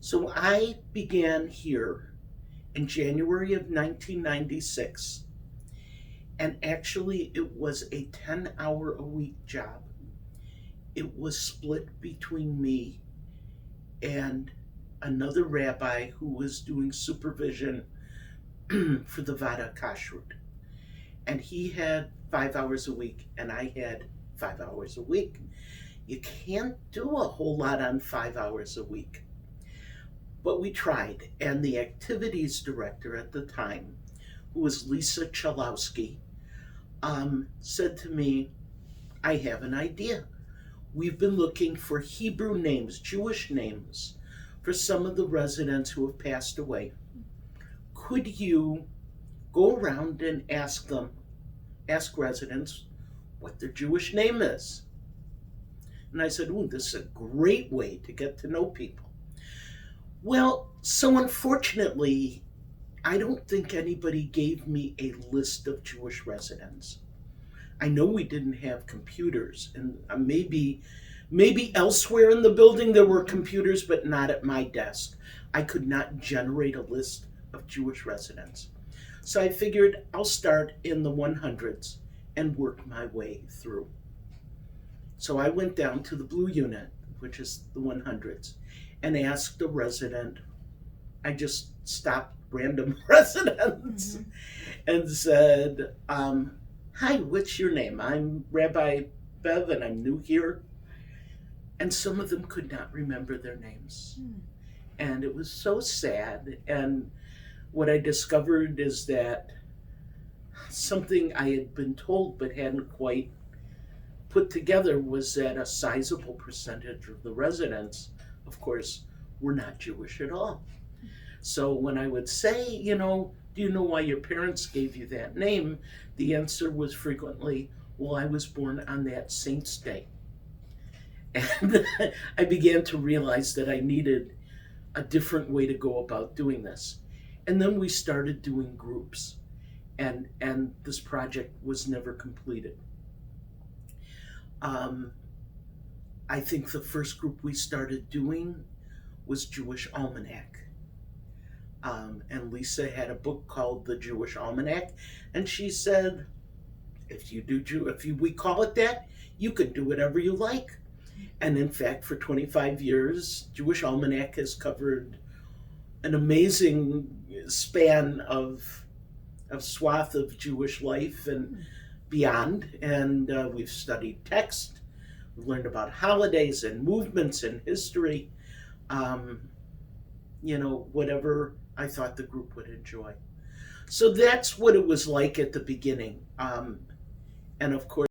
So I began here in January of 1996, and actually it was a 10-hour-a-week job. It was split between me and another rabbi who was doing supervision for the Vada Kashrut. And he had 5 hours a week, and I had 5 hours a week. You can't do a whole lot on 5 hours a week. But we tried, and the activities director at the time, who was Lisa Chalowski, said to me, I have an idea. We've been looking for Hebrew names, Jewish names, for some of the residents who have passed away. Could you go around and ask residents what their Jewish name is? And I said, ooh, this is a great way to get to know people. Well, so unfortunately, I don't think anybody gave me a list of Jewish residents. I know we didn't have computers, and maybe elsewhere in the building there were computers, but not at my desk. I could not generate a list of Jewish residents. So I figured I'll start in the 100s and work my way through. So I went down to the blue unit, which is the 100s, and asked a resident. I just stopped random residents and said, hi, what's your name? I'm Rabbi Bev and I'm new here. And some of them could not remember their names. And it was so sad. And what I discovered is that something I had been told but hadn't quite put together was that a sizable percentage of the residents, of course, were not Jewish at all. So when I would say, do you know why your parents gave you that name? The answer was frequently, well, I was born on that saint's day. And I began to realize that I needed a different way to go about doing this. And then we started doing groups, and this project was never completed. I think the first group we started doing was Jewish Almanac. And Lisa had a book called The Jewish Almanac, and she said, if we call it that, you can do whatever you like. And in fact, for 25 years, Jewish Almanac has covered an amazing span of swath of Jewish life and beyond. And we've studied text, we've learned about holidays and movements and history, whatever I thought the group would enjoy. So that's what it was like at the beginning. And of course,